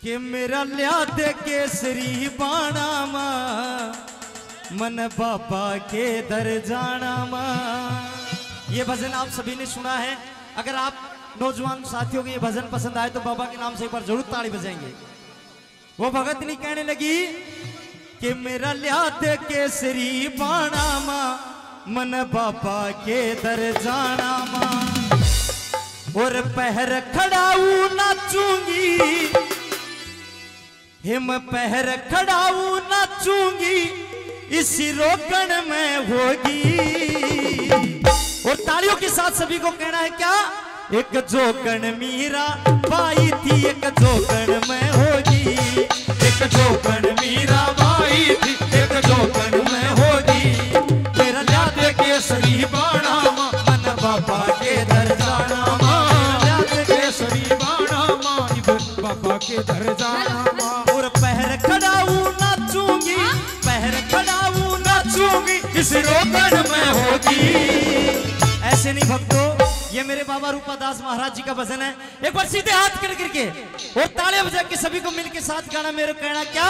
कि मेरा लिया दे केसरी बाणा मां मन बाबा के दर जाना मां। ये भजन आप सभी ने सुना है। अगर आप नौजवान साथियों को ये भजन पसंद आए तो बाबा के नाम से एक बार जरूर ताली बजाएंगे। वो भगतनी कहने लगी कि मेरा लिया दे केसरी बाणा मां मन बाबा के दर जाना मां। और पहर खड़ाऊ नाचूंगी हिम पहर खड़ाऊ नाचूंगी इसी रोकन में होगी। और तालियों के साथ सभी को कहना है क्या, एक जोगन मीरा बाई थी एक जोगन में होगी। एक जोगन मीरा बाई थी एक जोगन में होगी। मेरा याद केसरी बाणा मन बाबा के दर जाना मां। याद केसरी बाणा बाबा के दर जाना मां। और पहर खड़ाऊ नाचूंगी पहर खड़ाऊ नाचूंगी इस रोकन में होगी। ऐसे नहीं भक्तों, ये मेरे बाबा रूपादास महाराज जी का भजन है। एक बार सीधे हाथ कर करके और तालियां बजा के सभी को मिलके साथ गाना। मेरे कहना क्या,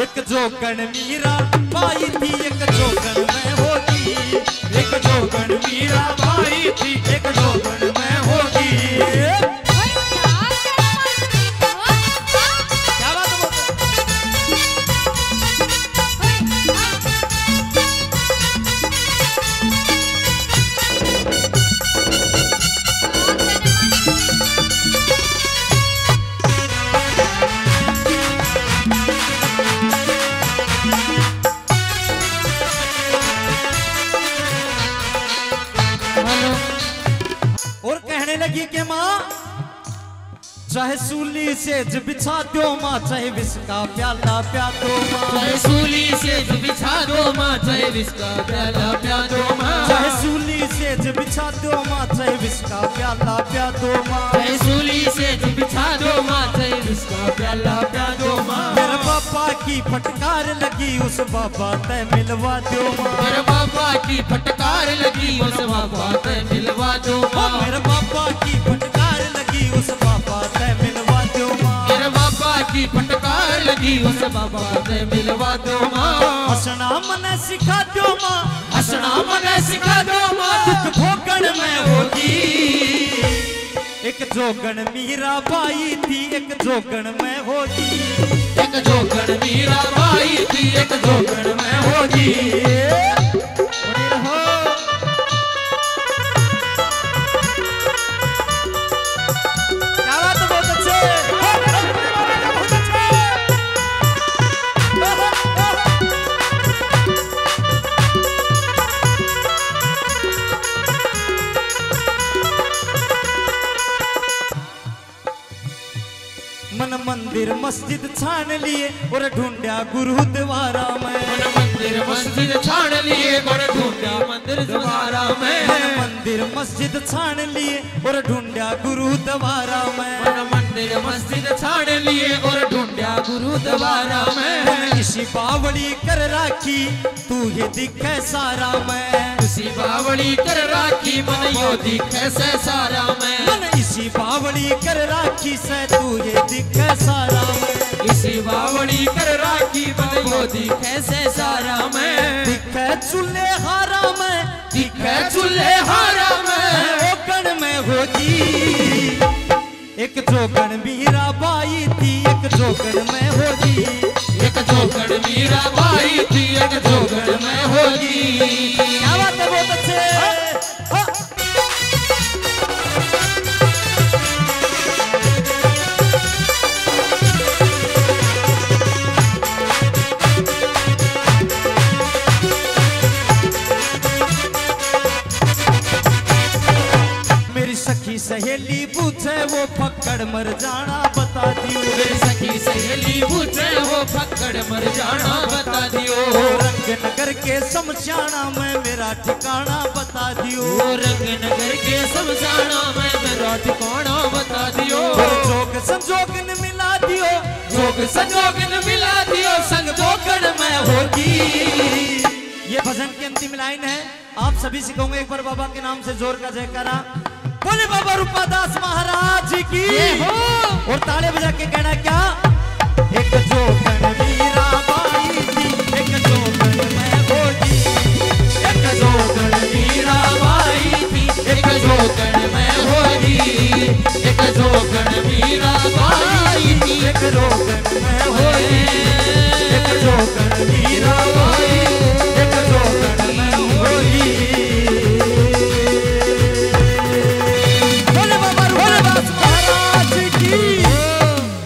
एक जोगन मीरा बाई थी एक जोगन में होगी। एक जोगन मीरा बाई थी एक जोगन में होगी। क्या बात है। और कहने लगी कि माँ चाहे सूली से बिछा दो माँ चाहे विष का प्याला प्या दो माँ। चाहे सूली से बिछा दो माँ चाहे विष का प्याला प्या दो माँ। चाहे सूली से बिछा दो माँ चाहे विष का प्याला प्या दो माँ। चाहे सूली से बिछा दो माँ चाहे विष का प्याला प्या दो माँ। मेरे बाबा की फटकार लगी उस बाबा ते मिलवा दो माँ। मेरे बाबा की फटकार लगी उस बाबा ते मिलवा दो माँ। मेरे बाबा की फटकार लगी उस बाबा ते मिलवा दो माँ। मेरे बाबा की फटकार लगी उस बाबा ते मिलवा दो माँ। हंसना मन सिखा दो माँ हंसना मन सिखा दो माँ। दुख भोगन में होगी। एक जोगन मीरा बाई थी एक जोगन में होगी। एक जोगन मीरा बाई थी एक जोगन में होगी। मन मंदिर मस्जिद छान लिए और ढूंढा गुरुद्वारा में। मन मंदिर मस्जिद छान लिए और ढूंढा मंदिर द्वारा में। मन मंदिर मस्जिद छान लिए और ढूंढा गुरुद्वारा में। मन मंदिर मस्जिद छान लिए और ढूंढा गुरुद्वारा में। मन इसी बावड़ी कर राखी तू ये दिखे सारा मैं। इसी बावड़ी कर राखी मन यो दिखे से सारा मैं। मन इसी बावड़ी कर राखी से तू ये दिखे सारा मैं। इसी बावड़ी कर राखी मन यो दिखे से सारा मैं। दिखे चूल्हे हारा में दिखे चूल्हे हारा में। ओकन में होगी। एक जोगन मीरा बाई थी एक जोगन में होगी। एक जोगन मीरा बाई थी एक जोगन में होगी। क्या बात है, बहुत अच्छे। मेरी सखी सहेली पूछे वो पकड़ मर जाना बता दियो। मेरी सखी सहेली पूछे वो पकड़ मर जाना बता दियो। रंग नगर के शमशाना में मेरा ठिकाना बता दियो। रंग नगर के शमशाना में मेरा ठिकाना बता दियो। जोग संजोगन मिला दियो। जोग संजोगन मिला दियो संग जोगन में होगी। ये भजन की अंतिम लाइन है। आप सभी से कहूंगा एक बार बाबा के नाम से जोर का जयकारा बोले बाबा रूपादास महाराज की। और ताले बजा के कहना क्या,